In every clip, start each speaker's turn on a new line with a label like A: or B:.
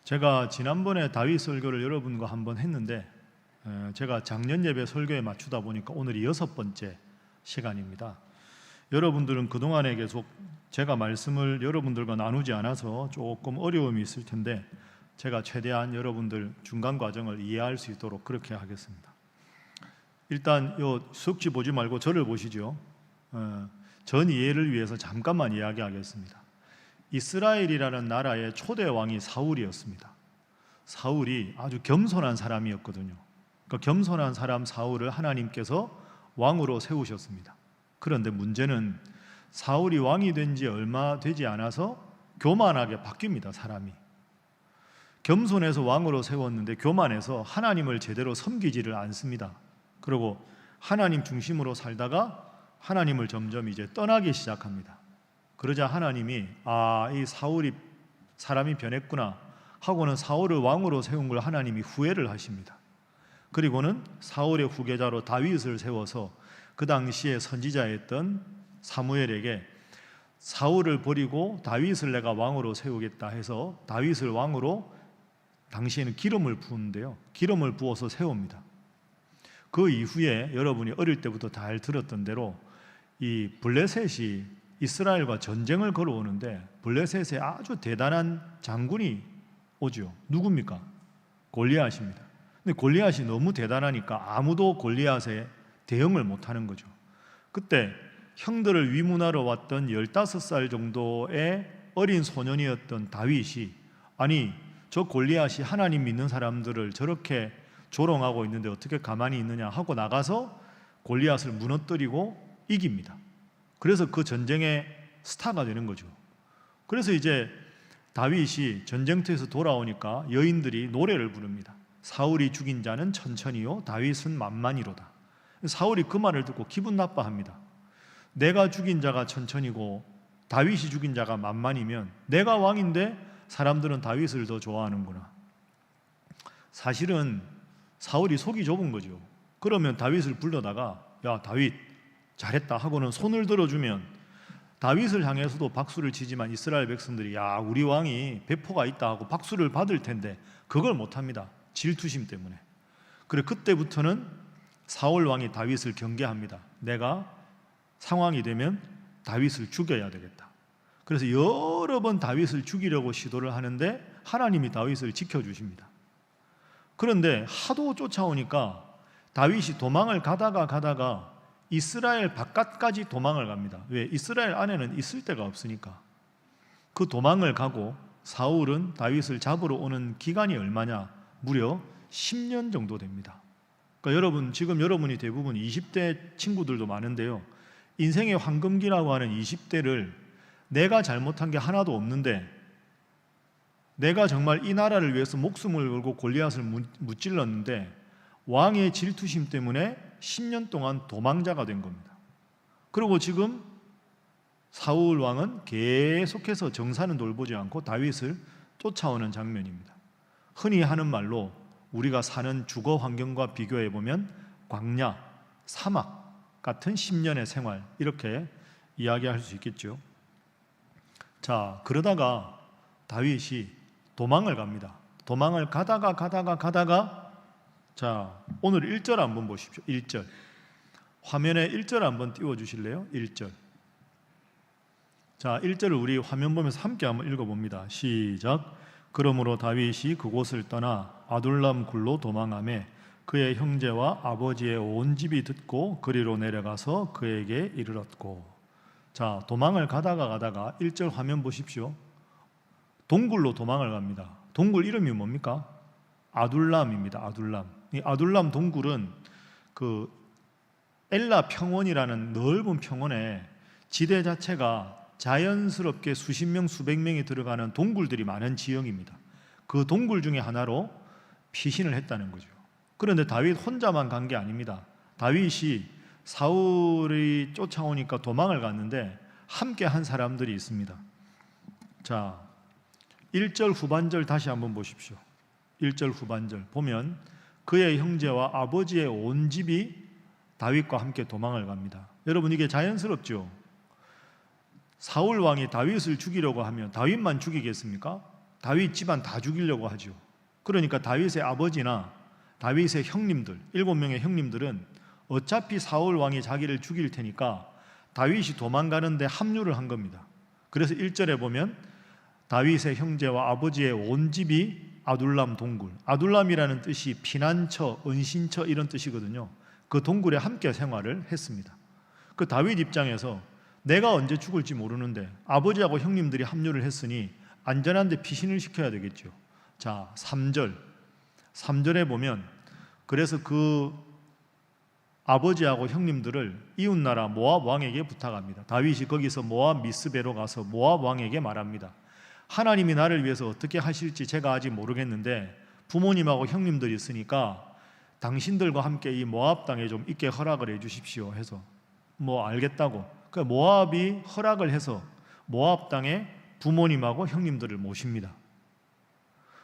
A: 제가 지난번에 다윗 설교를 여러분과 한번 했는데 제가 작년 예배 설교에 맞추다 보니까 오늘이 6번째 시간입니다. 여러분들은 그동안에 계속 제가 말씀을 여러분들과 나누지 않아서 조금 어려움이 있을 텐데 제가 최대한 여러분들 중간 과정을 이해할 수 있도록 그렇게 하겠습니다. 일단 요 수업지 보지 말고 저를 보시죠. 전 이해를 위해서 잠깐만 이야기하겠습니다. 이스라엘이라는 나라의 초대 왕이 사울이었습니다. 사울이 아주 겸손한 사람이었거든요. 그 겸손한 사람 사울을 하나님께서 왕으로 세우셨습니다. 그런데 문제는 사울이 왕이 된 지 얼마 되지 않아서 교만하게 바뀝니다. 사람이 겸손해서 왕으로 세웠는데 교만해서 하나님을 제대로 섬기지를 않습니다. 그리고 하나님 중심으로 살다가 하나님을 점점 이제 떠나기 시작합니다. 그러자 하나님이 이 사울이 사람이 변했구나 하고는 사울을 왕으로 세운 걸 하나님이 후회를 하십니다. 그리고는 사울의 후계자로 다윗을 세워서 그 당시에 선지자였던 사무엘에게 사울을 버리고 다윗을 내가 왕으로 세우겠다 해서 다윗을 왕으로 당시에는 기름을 부었는데요, 기름을 부어서 세웁니다. 그 이후에 여러분이 어릴 때부터 잘 들었던 대로 이 블레셋이 이스라엘과 전쟁을 걸어오는데 블레셋에 아주 대단한 장군이 오죠. 누굽니까? 골리앗입니다. 근데 골리앗이 너무 대단하니까 아무도 골리앗에 대응을 못하는 거죠. 그때 형들을 위문하러 왔던 15살 정도의 어린 소년이었던 다윗이 아니 저 골리앗이 하나님 믿는 사람들을 저렇게 조롱하고 있는데 어떻게 가만히 있느냐 하고 나가서 골리앗을 무너뜨리고 이깁니다. 그래서 그 전쟁의 스타가 되는 거죠. 그래서 이제 다윗이 전쟁터에서 돌아오니까 여인들이 노래를 부릅니다. 사울이 죽인 자는 천천히요 다윗은 만만히로다. 사울이 그 말을 듣고 기분 나빠합니다. 내가 죽인 자가 천천히고 다윗이 죽인 자가 만만이면 내가 왕인데 사람들은 다윗을 더 좋아하는구나. 사실은 사울이 속이 좁은 거죠. 그러면 다윗을 불러다가 야 다윗 잘했다 하고는 손을 들어주면 다윗을 향해서도 박수를 치지만 이스라엘 백성들이 야 우리 왕이 배포가 있다 하고 박수를 받을 텐데 그걸 못합니다. 질투심 때문에. 그래 그때부터는 사울 왕이 다윗을 경계합니다. 내가 상황이 되면 다윗을 죽여야 되겠다. 그래서 여러 번 다윗을 죽이려고 시도를 하는데 하나님이 다윗을 지켜주십니다. 그런데 하도 쫓아오니까 다윗이 도망을 가다가 이스라엘 바깥까지 도망을 갑니다. 왜? 이스라엘 안에는 있을 데가 없으니까. 그 도망을 가고 사울은 다윗을 잡으러 오는 기간이 얼마냐? 무려 10년 정도 됩니다. 그러니까 여러분 지금 여러분이 대부분 20대 친구들도 많은데요, 인생의 황금기라고 하는 20대를 내가 잘못한 게 하나도 없는데 내가 정말 이 나라를 위해서 목숨을 걸고 골리앗을 무찔렀는데 왕의 질투심 때문에 10년 동안 도망자가 된 겁니다. 그리고 지금 사울 왕은 계속해서 정사는 돌보지 않고 다윗을 쫓아오는 장면입니다. 흔히 하는 말로 우리가 사는 주거 환경과 비교해 보면 광야, 사막 같은 10년의 생활 이렇게 이야기할 수 있겠죠. 자, 그러다가 다윗이 도망을 갑니다. 도망을 가다가 자, 오늘 1절 한번 보십시오. 1절. 화면에 1절 한번 띄워 주실래요? 1절. 자, 1절을 우리 화면 보면서 함께 한번 읽어봅니다. 시작. 그러므로 다윗이 그곳을 떠나 아둘람 굴로 도망하매 그의 형제와 아버지의 온 집이 듣고 그리로 내려가서 그에게 이르렀고. 자, 도망을 가다가 1절 화면 보십시오. 동굴로 도망을 갑니다. 동굴 이름이 뭡니까? 아둘람입니다. 아둘람. 이 아둘람 동굴은 그 엘라 평원이라는 넓은 평원에 지대 자체가 자연스럽게 수십 명, 수백 명이 들어가는 동굴들이 많은 지형입니다. 그 동굴 중에 하나로 피신을 했다는 거죠. 그런데 다윗 혼자만 간 게 아닙니다. 다윗이 사울이 쫓아오니까 도망을 갔는데 함께 한 사람들이 있습니다. 자, 1절 후반절 다시 한번 보십시오. 1절 후반절 보면 그의 형제와 아버지의 온 집이 다윗과 함께 도망을 갑니다. 여러분 이게 자연스럽죠? 사울 왕이 다윗을 죽이려고 하면 다윗만 죽이겠습니까? 다윗 집안 다 죽이려고 하죠. 그러니까 다윗의 아버지나 다윗의 형님들, 7명의 형님들은 어차피 사울 왕이 자기를 죽일 테니까 다윗이 도망가는데 합류를 한 겁니다. 그래서 1절에 보면 다윗의 형제와 아버지의 온 집이 아둘람 동굴, 아둘람이라는 뜻이 피난처, 은신처 이런 뜻이거든요. 그 동굴에 함께 생활을 했습니다. 그 다윗 입장에서 내가 언제 죽을지 모르는데 아버지하고 형님들이 합류를 했으니 안전한 데 피신을 시켜야 되겠죠. 자, 3절에 보면 그래서 그 아버지하고 형님들을 이웃나라 모압 왕에게 부탁합니다. 다윗이 거기서 모압 미스베로 가서 모압 왕에게 말합니다. 하나님이 나를 위해서 어떻게 하실지 제가 아직 모르겠는데 부모님하고 형님들이 있으니까 당신들과 함께 이 모압 땅에 좀 있게 허락을 해 주십시오 해서 뭐 알겠다고 그 모압이 허락을 해서 모압 땅에 부모님하고 형님들을 모십니다.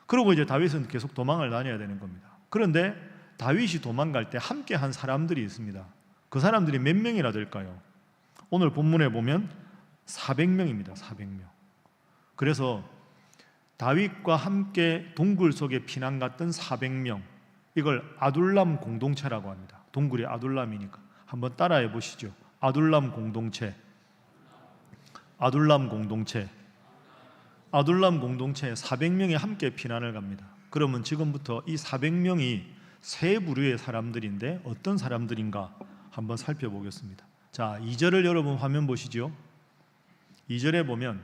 A: 그리고 이제 다윗은 계속 도망을 다녀야 되는 겁니다. 그런데 다윗이 도망갈 때 함께 한 사람들이 있습니다. 그 사람들이 몇 명이나 될까요? 오늘 본문에 보면 400명입니다. 400명. 그래서 다윗과 함께 동굴 속에 피난 갔던 400명, 이걸 아둘람 공동체라고 합니다. 동굴이 아둘람이니까 한번 따라해 보시죠. 아둘람 공동체. 아둘람 공동체에 400명이 함께 피난을 갑니다. 그러면 지금부터 이 400명이 세 부류의 사람들인데 어떤 사람들인가 한번 살펴보겠습니다. 자, 2절을 여러분 화면 보시죠. 2절에 보면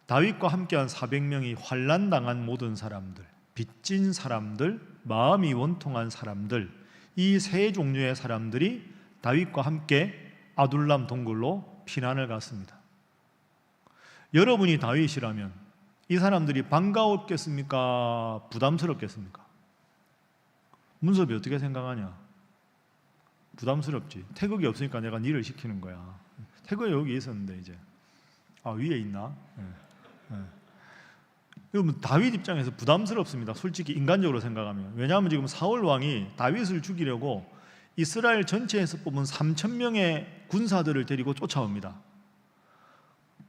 A: 다윗과 함께한 400명이 환난당한 모든 사람들, 빚진 사람들, 마음이 원통한 사람들, 이 세 종류의 사람들이 다윗과 함께 아둘람 동굴로 피난을 갔습니다. 여러분이 다윗이라면 이 사람들이 반가웠겠습니까? 부담스럽겠습니까? 문섭이 어떻게 생각하냐? 부담스럽지. 태극이 없으니까 내가 일을 시키는 거야. 태극이 여기 있었는데 이제 위에 있나? 여러분 다윗 입장에서 부담스럽습니다. 솔직히 인간적으로 생각하면. 왜냐하면 지금 사울 왕이 다윗을 죽이려고 이스라엘 전체에서 뽑은 3,000명의 군사들을 데리고 쫓아옵니다.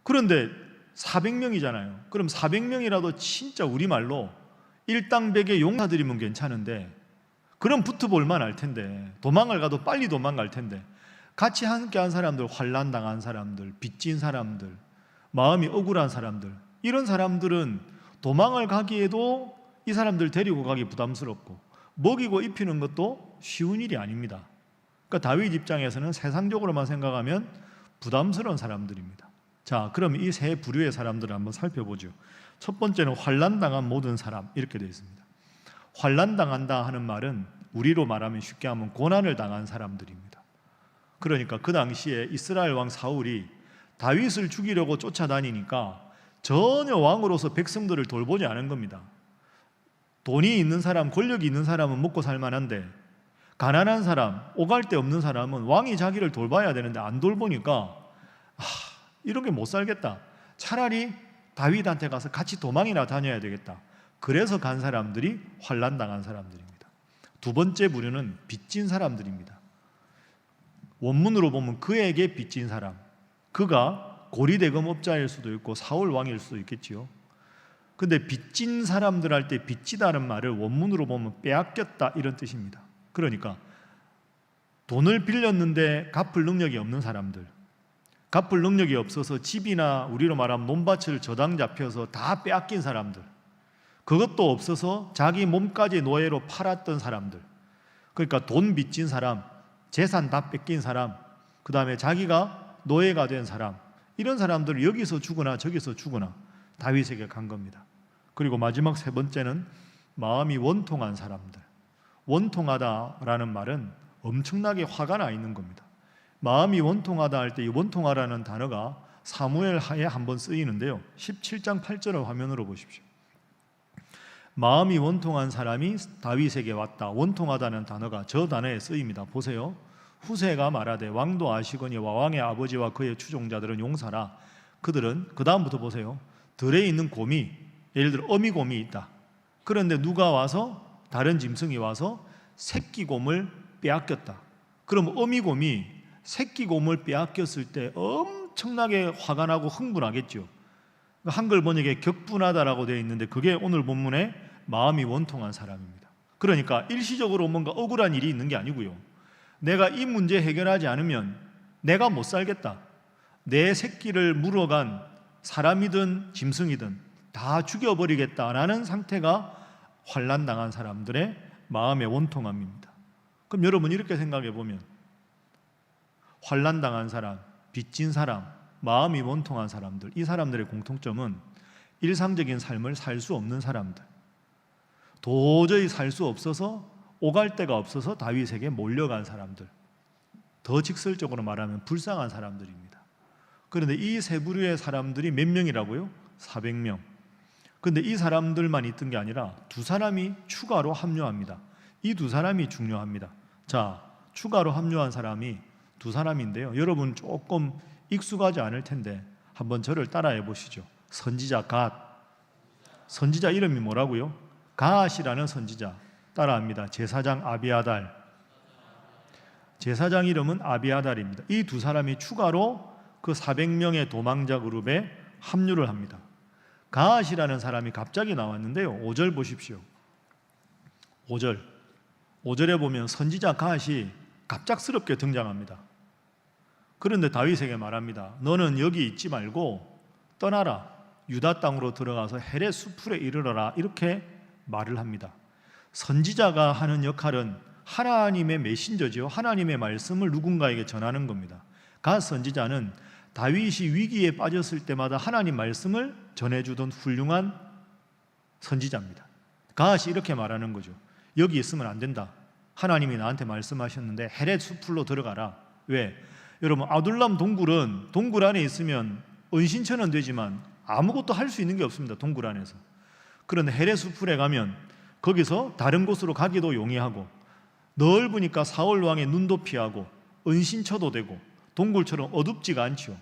A: 그런데 400명이잖아요. 그럼 400명이라도 진짜 우리말로 일당백의 용사들이면 괜찮은데 그럼 붙어볼 만할 텐데 도망을 가도 빨리 도망갈 텐데 같이 함께 한 사람들, 환난 당한 사람들, 빚진 사람들, 마음이 억울한 사람들, 이런 사람들은 도망을 가기에도 이 사람들 데리고 가기 부담스럽고 먹이고 입히는 것도 쉬운 일이 아닙니다. 그러니까 다윗 입장에서는 세상적으로만 생각하면 부담스러운 사람들입니다. 자, 그럼 이 세 부류의 사람들을 한번 살펴보죠. 첫 번째는 환난당한 모든 사람, 이렇게 되어 있습니다. 환난당한다 하는 말은 우리로 말하면 쉽게 하면 고난을 당한 사람들입니다. 그러니까 그 당시에 이스라엘 왕 사울이 다윗을 죽이려고 쫓아다니니까 전혀 왕으로서 백성들을 돌보지 않은 겁니다. 돈이 있는 사람, 권력이 있는 사람은 먹고 살만한데 가난한 사람, 오갈 데 없는 사람은 왕이 자기를 돌봐야 되는데 안 돌보니까 이렇게 못 살겠다. 차라리 다윗한테 가서 같이 도망이나 다녀야 되겠다. 그래서 간 사람들이 환난당한 사람들입니다. 두 번째 부류는 빚진 사람들입니다. 원문으로 보면 그에게 빚진 사람, 그가 고리대금업자일 수도 있고 사울 왕일 수도 있겠지요. 근데 빚진 사람들 할 때 빚지다는 말을 원문으로 보면 빼앗겼다 이런 뜻입니다. 그러니까 돈을 빌렸는데 갚을 능력이 없는 사람들, 갚을 능력이 없어서 집이나 우리로 말하면 논밭을 저당 잡혀서 다 빼앗긴 사람들, 그것도 없어서 자기 몸까지 노예로 팔았던 사람들, 그러니까 돈 빚진 사람, 재산 다 뺏긴 사람, 그 다음에 자기가 노예가 된 사람, 이런 사람들을 여기서 죽거나 저기서 죽거나 다윗에게 간 겁니다. 그리고 마지막 세 번째는 마음이 원통한 사람들. 원통하다라는 말은 엄청나게 화가 나 있는 겁니다. 마음이 원통하다 할 때 이 원통하라는 단어가 사무엘 하에 한번 쓰이는데요. 17장 8절을 화면으로 보십시오. 마음이 원통한 사람이 다윗에게 왔다. 원통하다는 단어가 저 단어에 쓰입니다. 보세요. 후세가 말하되 왕도 아시거니와 왕의 아버지와 그의 추종자들은 용사라. 그들은 그 다음부터 보세요. 들에 있는 곰이, 예를 들어 어미곰이 있다. 그런데 누가 와서 다른 짐승이 와서 새끼곰을 빼앗겼다. 그럼 어미곰이 새끼곰을 빼앗겼을 때 엄청나게 화가 나고 흥분하겠죠. 한글 번역에 격분하다라고 되어 있는데 그게 오늘 본문에 마음이 원통한 사람입니다. 그러니까 일시적으로 뭔가 억울한 일이 있는 게 아니고요. 내가 이 문제 해결하지 않으면 내가 못 살겠다. 내 새끼를 물어간 사람이든 짐승이든 다 죽여버리겠다라는 상태가 환난당한 사람들의 마음의 원통함입니다. 그럼 여러분 이렇게 생각해 보면 환난당한 사람, 빚진 사람, 마음이 원통한 사람들, 이 사람들의 공통점은 일상적인 삶을 살 수 없는 사람들, 도저히 살 수 없어서 오갈 데가 없어서 다윗에게 몰려간 사람들, 더 직설적으로 말하면 불쌍한 사람들입니다. 그런데 이 세 부류의 사람들이 몇 명이라고요? 400명. 그런데 이 사람들만 있던 게 아니라 두 사람이 추가로 합류합니다. 이 두 사람이 중요합니다. 자, 추가로 합류한 사람이 두 사람인데요. 여러분 조금 익숙하지 않을 텐데 한번 저를 따라해 보시죠. 선지자 갓. 선지자 이름이 뭐라고요? 갓이라는 선지자. 따라합니다. 제사장 아비아달. 제사장 이름은 아비아달입니다. 이 두 사람이 추가로 그 400명의 도망자 그룹에 합류를 합니다. 갓이라는 사람이 갑자기 나왔는데요. 5절 보십시오. 5절에 보면 선지자 갓이 갑작스럽게 등장합니다. 그런데 다윗에게 말합니다. 너는 여기 있지 말고 떠나라. 유다 땅으로 들어가서 헬의 수풀에 이르러라. 이렇게 말을 합니다. 선지자가 하는 역할은 하나님의 메신저지요. 하나님의 말씀을 누군가에게 전하는 겁니다. 갓 선지자는 다윗이 위기에 빠졌을 때마다 하나님 말씀을 전해주던 훌륭한 선지자입니다. 갓이 이렇게 말하는 거죠. 여기 있으면 안 된다. 하나님이 나한테 말씀하셨는데 헬의 수풀로 들어가라. 왜? 여러분 아둘람 동굴 안에 있으면 은신처는 되지만 아무것도 할 수 있는 게 없습니다. 동굴 안에서. 그런데 헬의 수풀에 가면 거기서 다른 곳으로 가기도 용이하고 넓으니까 사울 왕의 눈도 피하고 은신처도 되고 동굴처럼 어둡지가 않죠.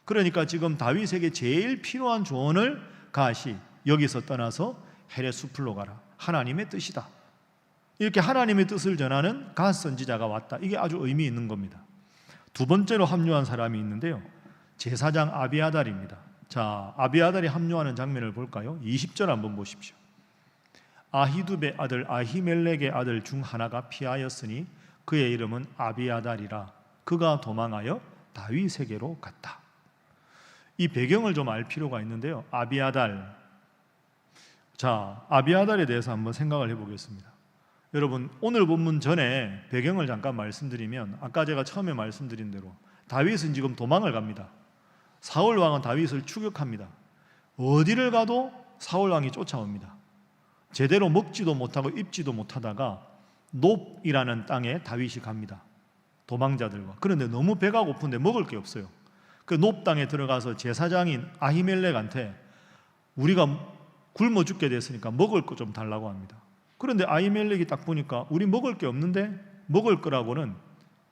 A: 그러니까 지금 다윗에게 제일 필요한 조언을 갓이 여기서 떠나서 헬의 수풀로 가라. 하나님의 뜻이다. 이렇게 하나님의 뜻을 전하는 갓 선지자가 왔다. 이게 아주 의미 있는 겁니다. 두 번째로 합류한 사람이 있는데요. 제사장 아비아달입니다. 자, 아비아달이 합류하는 장면을 볼까요? 20절 한번 보십시오. 아히두베 아들 아히멜렉의 아들 중 하나가 피하였으니 그의 이름은 아비아달이라. 그가 도망하여 다윗에게로 갔다. 이 배경을 좀 알 필요가 있는데요. 아비아달. 자, 아비아달에 대해서 한번 생각을 해보겠습니다. 여러분 오늘 본문 전에 배경을 잠깐 말씀드리면 아까 제가 처음에 말씀드린 대로 다윗은 지금 도망을 갑니다. 사울 왕은 다윗을 추격합니다. 어디를 가도 사울 왕이 쫓아옵니다. 제대로 먹지도 못하고 입지도 못하다가 놉이라는 땅에 다윗이 갑니다. 도망자들과. 그런데 너무 배가 고픈데 먹을 게 없어요. 그 놉 땅에 들어가서 제사장인 아히멜렉한테 우리가 굶어 죽게 됐으니까 먹을 거 좀 달라고 합니다. 그런데 아히멜렉이 딱 보니까 우리 먹을 게 없는데 먹을 거라고는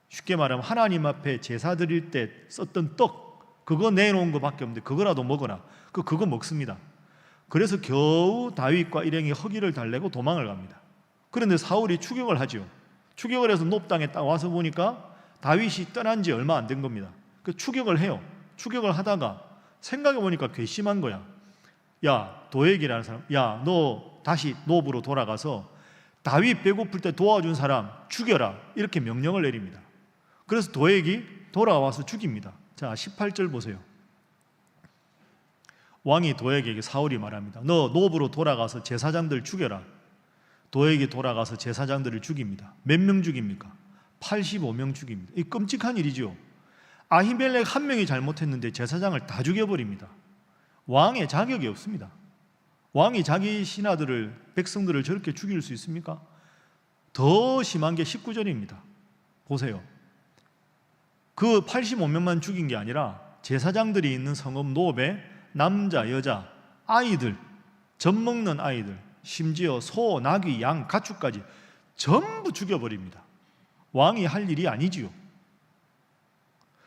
A: 쉽게 말하면 하나님 앞에 제사 드릴 때 썼던 떡 그거 내놓은 거밖에 없는데 그거라도 먹어라. 그거 먹습니다. 그래서 겨우 다윗과 일행이 허기를 달래고 도망을 갑니다. 그런데 사울이 추격을 하죠. 추격을 해서 놉 땅에 딱 와서 보니까 다윗이 떠난 지 얼마 안 된 겁니다. 그 추격을 해요. 추격을 하다가 생각해 보니까 괘씸한 거야. 야, 도액이라는 사람, 야, 너 다시 놉으로 돌아가서 다윗 배고플 때 도와준 사람 죽여라. 이렇게 명령을 내립니다. 그래서 도액이 돌아와서 죽입니다. 자, 18절 보세요. 왕이 도액에게 사울이 말합니다. 너 놉으로 돌아가서 제사장들 죽여라. 도액이 돌아가서 제사장들을 죽입니다. 몇 명 죽입니까? 85명 죽입니다. 이 끔찍한 일이죠. 아히멜렉 한 명이 잘못했는데 제사장을 다 죽여버립니다. 왕의 자격이 없습니다. 왕이 자기 신하들을 백성들을 저렇게 죽일 수 있습니까? 더 심한 게 19절입니다. 보세요. 그 85명만 죽인 게 아니라 제사장들이 있는 성읍 놉에 남자, 여자, 아이들, 젖 먹는 아이들, 심지어 소, 나귀, 양, 가축까지 전부 죽여버립니다. 왕이 할 일이 아니지요.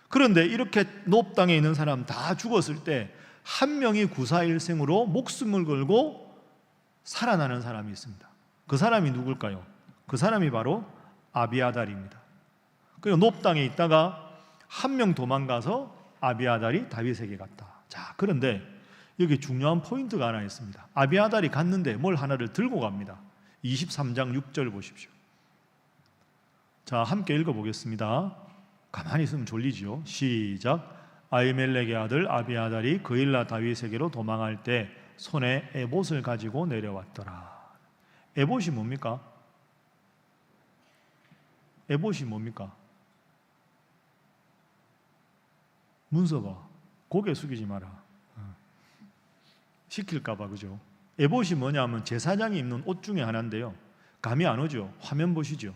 A: 그런데 이렇게 놉 땅에 있는 사람 다 죽었을 때 한 명이 구사일생으로 목숨을 걸고 살아나는 사람이 있습니다. 그 사람이 누굴까요? 그 사람이 바로 아비아달입니다. 그리고 놉 땅에 있다가 한 명 도망가서 아비아달이 다윗에게 갔다. 자, 그런데 여기 중요한 포인트가 하나 있습니다. 아비아달이 갔는데 뭘 하나를 들고 갑니다. 23장 6절 보십시오. 자, 함께 읽어보겠습니다. 가만히 있으면 졸리죠. 시작. 아히멜렉의 아들 아비아달이 그일라 다윗에게로 도망할 때 손에 에봇을 가지고 내려왔더라. 에봇이 뭡니까? 에봇이 뭡니까? 문서 봐. 고개 숙이지 마라. 시킬까봐, 그죠? 에봇이 뭐냐면 제사장이 입는 옷 중에 하나인데요. 감이 안 오죠? 화면 보시죠.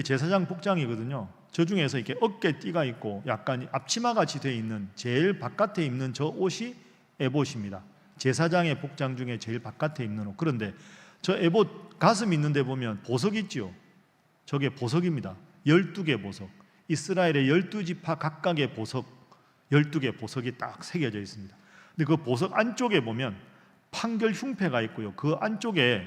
A: 제사장 복장이거든요. 저 중에서 이렇게 어깨띠가 있고 약간 앞치마같이 되어 있는 제일 바깥에 입는 저 옷이 에봇입니다. 제사장의 복장 중에 제일 바깥에 입는 옷. 그런데 저 에봇 가슴 있는 데 보면 보석 있지요. 저게 보석입니다. 12개 보석. 이스라엘의 12지파 각각의 보석, 12개 보석이 딱 새겨져 있습니다. 근데 그 보석 안쪽에 보면 판결 흉패가 있고요. 그 안쪽에,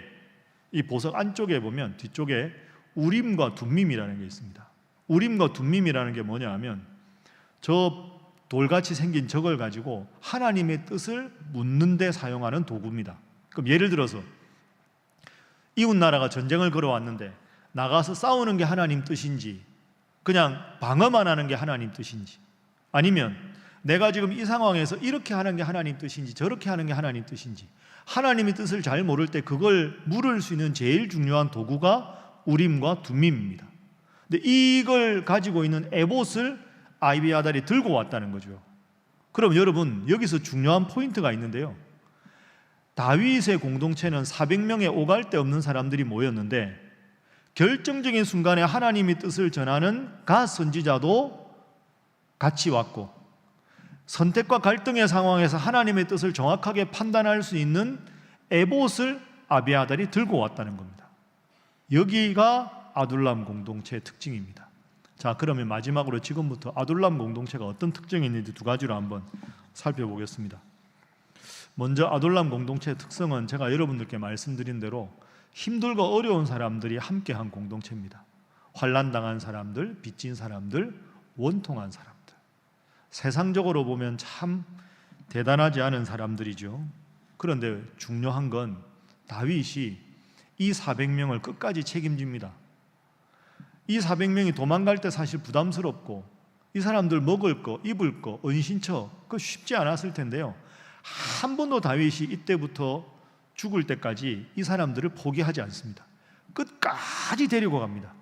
A: 이 보석 안쪽에 보면 뒤쪽에 우림과 둠밈이라는 게 있습니다. 우림과 둠밈이라는 게 뭐냐 하면 저 돌같이 생긴 저걸 가지고 하나님의 뜻을 묻는 데 사용하는 도구입니다. 그럼 예를 들어서 이웃 나라가 전쟁을 걸어왔는데 나가서 싸우는 게 하나님 뜻인지 그냥 방어만 하는 게 하나님 뜻인지, 아니면 내가 지금 이 상황에서 이렇게 하는 게 하나님 뜻인지 저렇게 하는 게 하나님 뜻인지, 하나님의 뜻을 잘 모를 때 그걸 물을 수 있는 제일 중요한 도구가 우림과 둠밈입니다. 근데 이걸 가지고 있는 에봇을 아비아달이 들고 왔다는 거죠. 그럼 여러분, 여기서 중요한 포인트가 있는데요. 다윗의 공동체는 400명의 오갈 데 없는 사람들이 모였는데 결정적인 순간에 하나님의 뜻을 전하는 가 선지자도 같이 왔고, 선택과 갈등의 상황에서 하나님의 뜻을 정확하게 판단할 수 있는 에봇을 아비아달이 들고 왔다는 겁니다. 여기가 아둘람 공동체의 특징입니다. 자, 그러면 마지막으로 지금부터 아둘람 공동체가 어떤 특징이 있는지 두 가지로 한번 살펴보겠습니다. 먼저 아둘람 공동체의 특성은 제가 여러분들께 말씀드린 대로 힘들고 어려운 사람들이 함께한 공동체입니다. 환난당한 사람들, 빚진 사람들, 원통한 사람들, 세상적으로 보면 참 대단하지 않은 사람들이죠. 그런데 중요한 건 다윗이 이 400명을 끝까지 책임집니다. 이 400명이 도망갈 때 사실 부담스럽고 이 사람들 먹을 거, 입을 거, 은신처, 그거 쉽지 않았을 텐데요. 한 번도 다윗이 이때부터 죽을 때까지 이 사람들을 포기하지 않습니다. 끝까지 데리고 갑니다.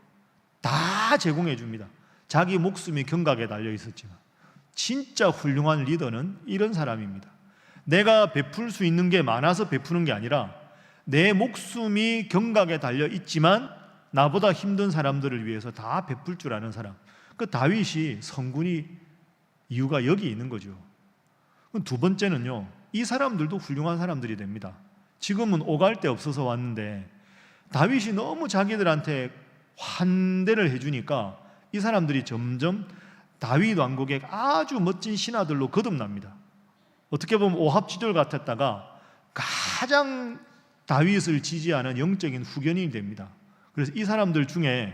A: 다 제공해 줍니다. 자기 목숨이 경각에 달려 있었지만 진짜 훌륭한 리더는 이런 사람입니다. 내가 베풀 수 있는 게 많아서 베푸는 게 아니라 내 목숨이 경각에 달려 있지만 나보다 힘든 사람들을 위해서 다 베풀 줄 아는 사람. 그 다윗이 성군이 이유가 여기 있는 거죠. 두 번째는요, 이 사람들도 훌륭한 사람들이 됩니다. 지금은 오갈 데 없어서 왔는데 다윗이 너무 자기들한테 환대를 해주니까 이 사람들이 점점 다윗 왕국의 아주 멋진 신하들로 거듭납니다. 어떻게 보면 오합지졸 같았다가 가장 다윗을 지지하는 영적인 후견인이 됩니다. 그래서 이 사람들 중에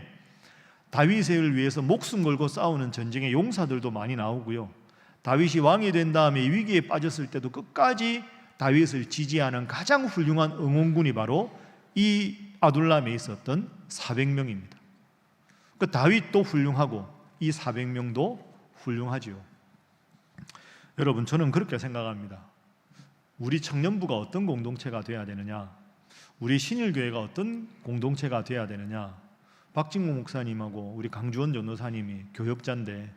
A: 다윗을 위해서 목숨 걸고 싸우는 전쟁의 용사들도 많이 나오고요, 다윗이 왕이 된 다음에 위기에 빠졌을 때도 끝까지 다윗을 지지하는 가장 훌륭한 응원군이 바로 이 아둘람에 있었던 400명입니다. 그 다윗도 훌륭하고 이 400명도 훌륭하지요. 여러분, 저는 그렇게 생각합니다. 우리 청년부가 어떤 공동체가 돼야 되느냐, 우리 신일교회가 어떤 공동체가 돼야 되느냐. 박진구 목사님하고 우리 강주원 전도사님이 교역자인데,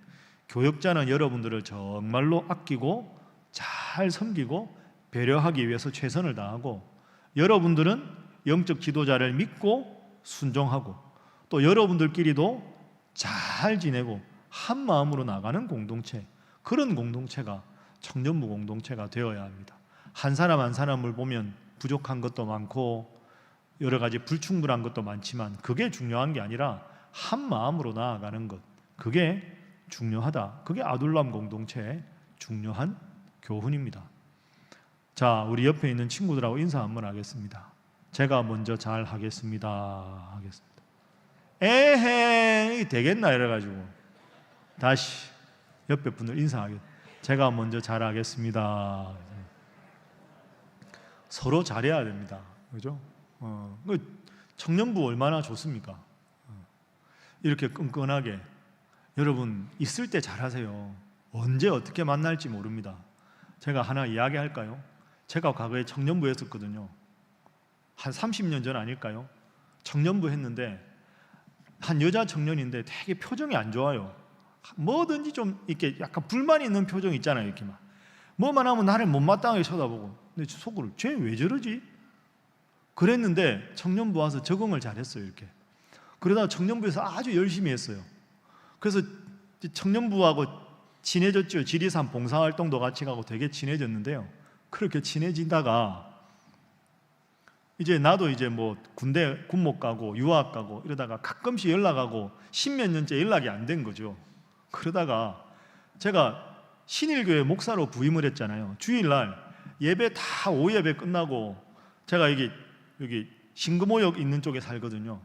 A: 교역자는 여러분들을 정말로 아끼고 잘 섬기고 배려하기 위해서 최선을 다하고, 여러분들은 영적 지도자를 믿고 순종하고, 또 여러분들끼리도 잘 지내고 한 마음으로 나가는 공동체, 그런 공동체가 청년부 공동체가 되어야 합니다. 한 사람 한 사람을 보면 부족한 것도 많고 여러 가지 불충분한 것도 많지만 그게 중요한 게 아니라 한 마음으로 나아가는 것, 그게 중요하다. 그게 아둘람 공동체의 중요한 교훈입니다. 자, 우리 옆에 있는 친구들하고 인사 한번 하겠습니다. 제가 먼저 잘 하겠습니다. 에헤, 되겠나 이래가지고 다시 옆에 분들 인사하겠습니다. 제가 먼저 잘 하겠습니다. 서로 잘해야 됩니다. 그죠? 청년부 얼마나 좋습니까? 이렇게 끈끈하게 여러분 있을 때 잘하세요. 언제 어떻게 만날지 모릅니다. 제가 하나 이야기할까요? 제가 과거에 청년부 했었거든요. 한 30년 전 아닐까요? 청년부 했는데 한 여자 청년인데 되게 표정이 안 좋아요. 뭐든지 좀 이렇게 약간 불만이 있는 표정 있잖아요. 이렇게 막 뭐만 하면 나를 못마땅하게 쳐다보고. 근데 속으로 쟤 왜 저러지? 그랬는데 청년부 와서 적응을 잘했어요. 이렇게 그러다가 청년부에서 아주 열심히 했어요. 그래서 청년부하고 친해졌죠. 지리산 봉사활동도 같이 가고 되게 친해졌는데요. 그렇게 친해지다가 이제 나도 이제 뭐 군대 군목 가고 유학 가고 이러다가 가끔씩 연락하고 10몇 년째 연락이 안 된 거죠. 그러다가 제가 신일교회 목사로 부임을 했잖아요. 주일날 예배 다 오후 예배 끝나고 제가 여기 신금호역 있는 쪽에 살거든요.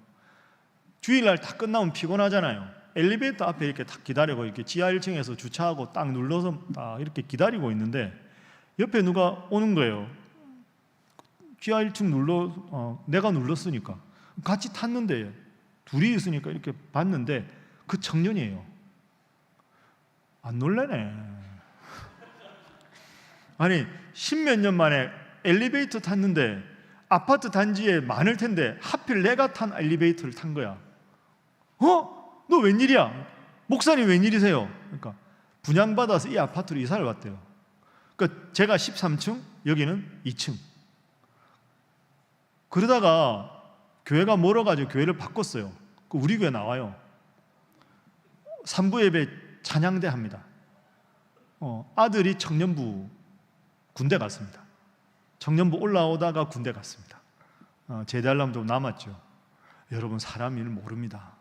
A: 주일날 다 끝나면 피곤하잖아요. 엘리베이터 앞에 이렇게 딱 기다리고 이렇게 지하 1층에서 주차하고 딱 눌러서 딱 이렇게 기다리고 있는데 옆에 누가 오는 거예요. 지하 1층 내가 눌렀으니까 같이 탔는데 둘이 있으니까 이렇게 봤는데 그 청년이에요. 안 놀라네. 아니 10몇 년 만에 엘리베이터 탔는데 아파트 단지에 많을 텐데 하필 내가 탄 엘리베이터를 탄 거야. 너 웬일이야? 목사님 웬일이세요? 그러니까 분양받아서 이 아파트로 이사를 왔대요. 그러니까 제가 13층, 여기는 2층. 그러다가 교회가 멀어가지고 교회를 바꿨어요. 우리 교회 나와요. 3부 예배 찬양대 합니다. 아들이 청년부 군대 갔습니다. 청년부 올라오다가 군대 갔습니다. 제대하려면 좀 남았죠. 여러분 사람 일 모릅니다.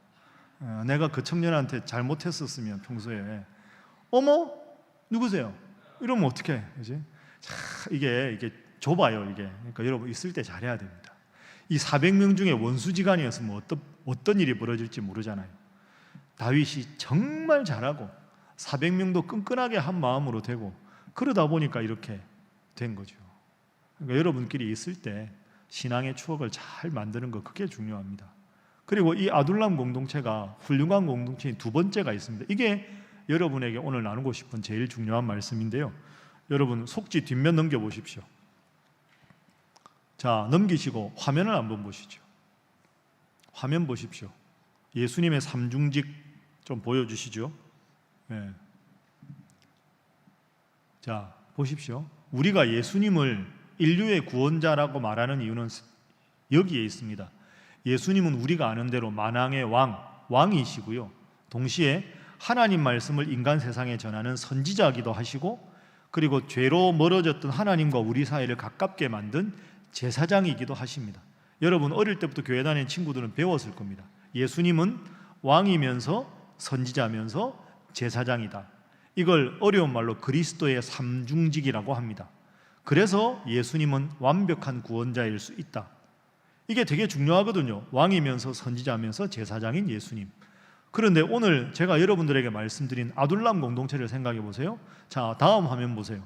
A: 내가 그 청년한테 잘못했었으면 평소에 어머 누구세요? 이러면 어떡해, 그지? 이게 좁아요 이게. 그러니까 여러분 있을 때 잘해야 됩니다. 이 400명 중에 원수지간이었으면 어떤 일이 벌어질지 모르잖아요. 다윗이 정말 잘하고 400명도 끈끈하게 한 마음으로 되고 그러다 보니까 이렇게 된 거죠. 그러니까 여러분끼리 있을 때 신앙의 추억을 잘 만드는 거 그게 중요합니다. 그리고 이 아둘람 공동체가 훌륭한 공동체인 두 번째가 있습니다. 이게 여러분에게 오늘 나누고 싶은 제일 중요한 말씀인데요. 여러분 속지 뒷면 넘겨보십시오. 자, 넘기시고 화면을 한번 보시죠. 화면 보십시오. 예수님의 삼중직 좀 보여주시죠. 네. 자, 보십시오. 우리가 예수님을 인류의 구원자라고 말하는 이유는 여기에 있습니다. 예수님은 우리가 아는 대로 만왕의 왕이시고요. 동시에 하나님 말씀을 인간 세상에 전하는 선지자이기도 하시고, 그리고 죄로 멀어졌던 하나님과 우리 사이를 가깝게 만든 제사장이기도 하십니다. 여러분 어릴 때부터 교회 다니는 친구들은 배웠을 겁니다. 예수님은 왕이면서 선지자면서 제사장이다. 이걸 어려운 말로 그리스도의 삼중직이라고 합니다. 그래서 예수님은 완벽한 구원자일 수 있다. 이게 되게 중요하거든요. 왕이면서 선지자면서 제사장인 예수님. 그런데 오늘 제가 여러분들에게 말씀드린 아둘람 공동체를 생각해 보세요. 자, 다음 화면 보세요.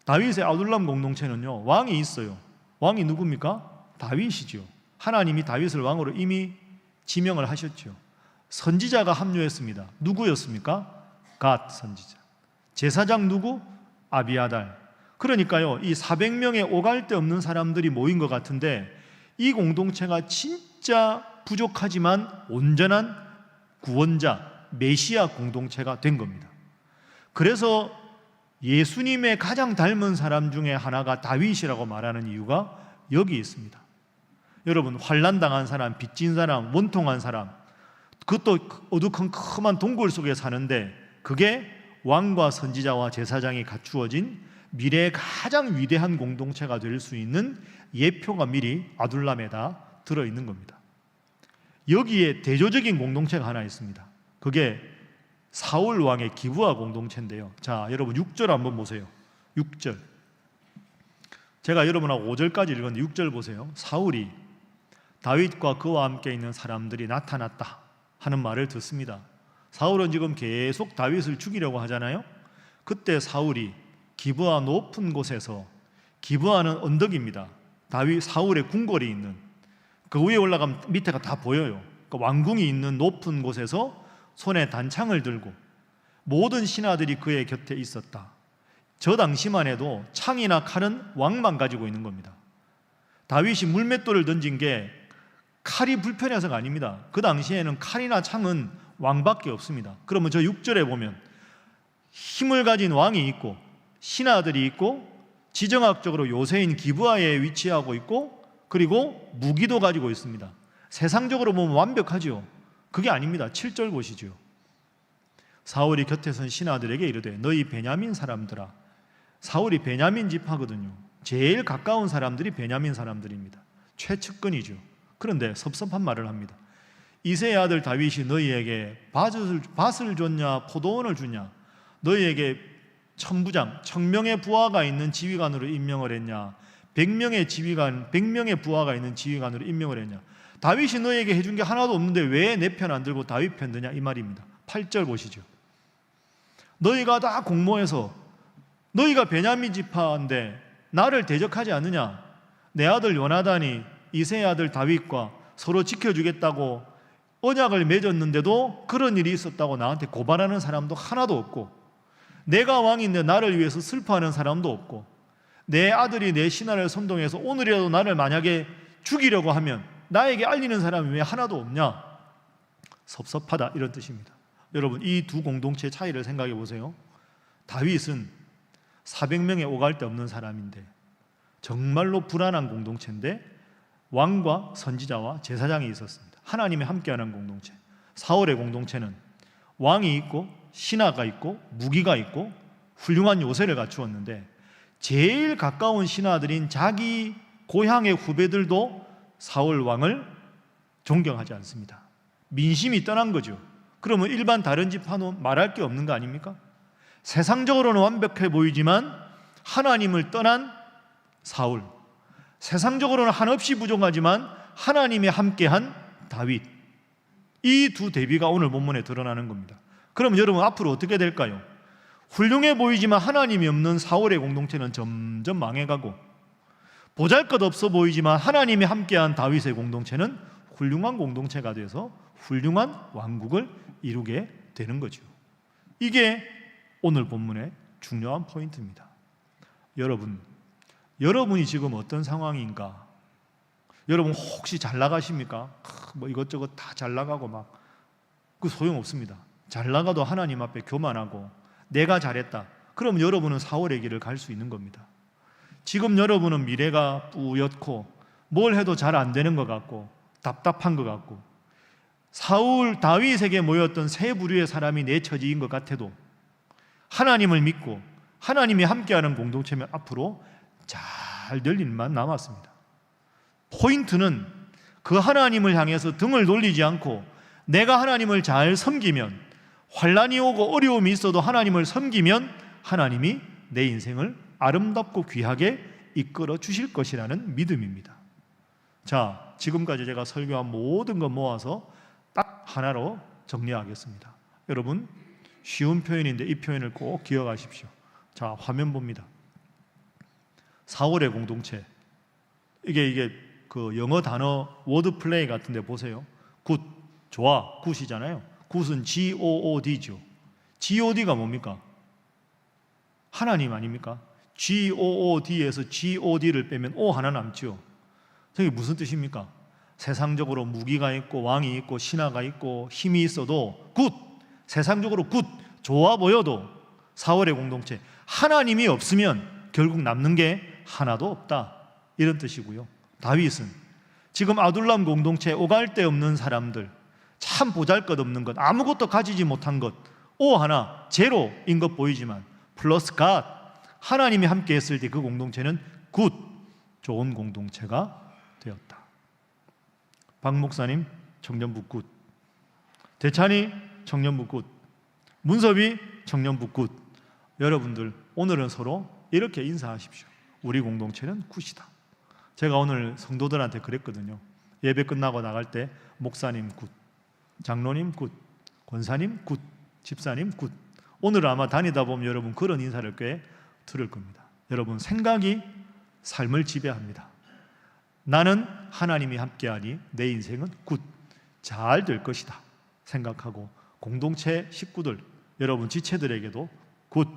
A: 다윗의 아둘람 공동체는요, 왕이 있어요. 왕이 누굽니까? 다윗이죠. 하나님이 다윗을 왕으로 이미 지명을 하셨죠. 선지자가 합류했습니다. 누구였습니까? 갓 선지자. 제사장 누구? 아비아달. 그러니까요, 이 400명의 오갈 데 없는 사람들이 모인 것 같은데 이 공동체가 진짜 부족하지만 온전한 구원자, 메시아 공동체가 된 겁니다. 그래서 예수님의 가장 닮은 사람 중에 하나가 다윗이라고 말하는 이유가 여기 있습니다. 여러분, 환난 당한 사람, 빚진 사람, 원통한 사람, 그것도 어두컴컴한 동굴 속에 사는데 그게 왕과 선지자와 제사장이 갖추어진 미래의 가장 위대한 공동체가 될 수 있는 예표가 미리 아둘람에다 들어있는 겁니다. 여기에 대조적인 공동체가 하나 있습니다. 그게 사울 왕의 기브아 공동체인데요. 자, 여러분 6절 한번 보세요. 6절. 제가 여러분하고 5절까지 읽었는데 6절 보세요. 사울이 다윗과 그와 함께 있는 사람들이 나타났다 하는 말을 듣습니다. 사울은 지금 계속 다윗을 죽이려고 하잖아요. 그때 사울이 기브아 높은 곳에서 기브아는 언덕입니다. 다윗 사울의 궁궐이 있는 그 위에 올라가면 밑에가 다 보여요. 그 왕궁이 있는 높은 곳에서 손에 단창을 들고 모든 신하들이 그의 곁에 있었다. 저 당시만 해도 창이나 칼은 왕만 가지고 있는 겁니다. 다윗이 물맷돌을 던진 게 칼이 불편해서가 아닙니다. 그 당시에는 칼이나 창은 왕밖에 없습니다. 그러면 저 6절에 보면 힘을 가진 왕이 있고 신하들이 있고 지정학적으로 요새인 기브아에 위치하고 있고 그리고 무기도 가지고 있습니다. 세상적으로 보면 완벽하죠. 그게 아닙니다. 7절 보시죠. 사울이 곁에 선 신하들에게 이르되 너희 베냐민 사람들아. 사울이 베냐민 지파거든요. 제일 가까운 사람들이 베냐민 사람들입니다. 최측근이죠. 그런데 섭섭한 말을 합니다. 이새의 아들 다윗이 너희에게 밭을 줬냐 포도원을 주냐, 너희에게 천부장 1000명의 부하가 있는 지휘관으로 임명을 했냐, 100명의 부하가 있는 지휘관으로 임명을 했냐. 다윗이 너희에게 해준 게 하나도 없는데 왜 내 편 안 들고 다윗 편 드냐, 이 말입니다. 8절 보시죠. 너희가 다 공모해서 너희가 베냐민 지파인데 나를 대적하지 않느냐. 내 아들 요나단이 이새의 아들 다윗과 서로 지켜주겠다고 언약을 맺었는데도 그런 일이 있었다고 나한테 고발하는 사람도 하나도 없고, 내가 왕인데 나를 위해서 슬퍼하는 사람도 없고, 내 아들이 내 신하를 선동해서 오늘이라도 나를 만약에 죽이려고 하면 나에게 알리는 사람이 왜 하나도 없냐. 섭섭하다, 이런 뜻입니다. 여러분, 이 두 공동체의 차이를 생각해 보세요. 다윗은 400명의 오갈 데 없는 사람인데 정말로 불안한 공동체인데 왕과 선지자와 제사장이 있었습니다. 하나님이 함께하는 공동체. 사울의 공동체는 왕이 있고 신하가 있고 무기가 있고 훌륭한 요새를 갖추었는데 제일 가까운 신하들인 자기 고향의 후배들도 사울 왕을 존경하지 않습니다. 민심이 떠난 거죠. 그러면 일반 다른 지파는 말할 게 없는 거 아닙니까? 세상적으로는 완벽해 보이지만 하나님을 떠난 사울, 세상적으로는 한없이 부족하지만 하나님이 함께한 다윗, 이 두 대비가 오늘 본문에 드러나는 겁니다. 그럼 여러분, 앞으로 어떻게 될까요? 훌륭해 보이지만 하나님이 없는 사울의 공동체는 점점 망해가고, 보잘것없어 보이지만 하나님이 함께한 다윗의 공동체는 훌륭한 공동체가 돼서 훌륭한 왕국을 이루게 되는 거죠. 이게 오늘 본문의 중요한 포인트입니다. 여러분이 지금 어떤 상황인가? 여러분 혹시 잘 나가십니까? 뭐 이것저것 다 잘 나가고 막 그 소용없습니다. 잘 나가도 하나님 앞에 교만하고 내가 잘했다. 그럼 여러분은 사울의 길을 갈 수 있는 겁니다. 지금 여러분은 미래가 뿌옇고 뭘 해도 잘 안 되는 것 같고 답답한 것 같고 사울, 다윗에게 모였던 세 부류의 사람이 내 처지인 것 같아도 하나님을 믿고 하나님이 함께하는 공동체면 앞으로 잘 될 일만 남았습니다. 포인트는 그 하나님을 향해서 등을 돌리지 않고 내가 하나님을 잘 섬기면, 환난이 오고 어려움이 있어도 하나님을 섬기면 하나님이 내 인생을 아름답고 귀하게 이끌어 주실 것이라는 믿음입니다. 자, 지금까지 제가 설교한 모든 것 모아서 딱 하나로 정리하겠습니다. 여러분, 쉬운 표현인데 이 표현을 꼭 기억하십시오. 자, 화면 봅니다. 사울의 공동체. 이게 그 영어 단어 워드 플레이 같은데 보세요. 굿, 좋아, 굿이잖아요. 굿은 G-O-O-D죠. G-O-D가 뭡니까? 하나님 아닙니까? G-O-O-D에서 G-O-D를 빼면 O 하나 남죠. 저게 무슨 뜻입니까? 세상적으로 무기가 있고 왕이 있고 신하가 있고 힘이 있어도 굿, 세상적으로 굿, 좋아 보여도 사울의 공동체, 하나님이 없으면 결국 남는 게 하나도 없다, 이런 뜻이고요. 다윗은 지금 아둘람 공동체, 오갈 데 없는 사람들, 참 보잘것없는 것, 아무것도 가지지 못한 것, 오 하나, 제로인 것 보이지만 플러스 갓, 하나님이 함께 했을 때 그 공동체는 굿, 좋은 공동체가 되었다. 박 목사님 청년부 굿, 대찬이 청년부 굿, 문섭이 청년부 굿. 여러분들 오늘은 서로 이렇게 인사하십시오. 우리 공동체는 굿이다. 제가 오늘 성도들한테 그랬거든요. 예배 끝나고 나갈 때 목사님 굿, 장로님 굿, 권사님 굿, 집사님 굿. 오늘 아마 다니다 보면 여러분 그런 인사를 꽤 들을 겁니다. 여러분 생각이 삶을 지배합니다. 나는 하나님이 함께하니 내 인생은 굿, 잘 될 것이다 생각하고 공동체 식구들, 여러분 지체들에게도 굿,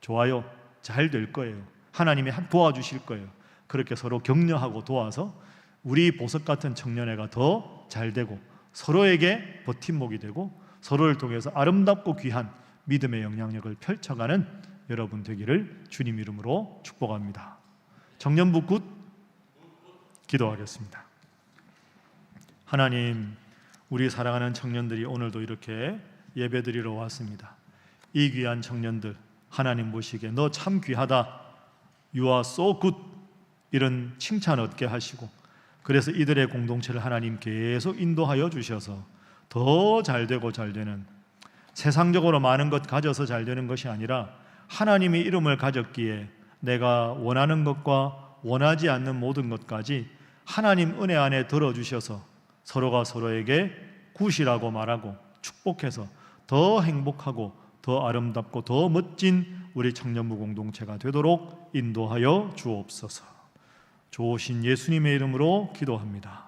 A: 좋아요, 잘 될 거예요. 하나님이 도와주실 거예요. 그렇게 서로 격려하고 도와서 우리 보석 같은 청년회가 더 잘 되고 서로에게 버팀목이 되고 서로를 통해서 아름답고 귀한 믿음의 영향력을 펼쳐가는 여러분 되기를 주님 이름으로 축복합니다. 청년부 굿, 기도하겠습니다. 하나님, 우리 사랑하는 청년들이 오늘도 이렇게 예배드리러 왔습니다. 이 귀한 청년들 하나님 보시기에 너 참 귀하다, You are so good, 이런 칭찬 얻게 하시고, 그래서 이들의 공동체를 하나님 계속 인도하여 주셔서 더 잘되고 잘되는, 세상적으로 많은 것 가져서 잘되는 것이 아니라 하나님의 이름을 가졌기에 내가 원하는 것과 원하지 않는 모든 것까지 하나님 은혜 안에 들어주셔서 서로가 서로에게 굿이라고 말하고 축복해서 더 행복하고 더 아름답고 더 멋진 우리 청년부 공동체가 되도록 인도하여 주옵소서. 좋으신 예수님의 이름으로 기도합니다.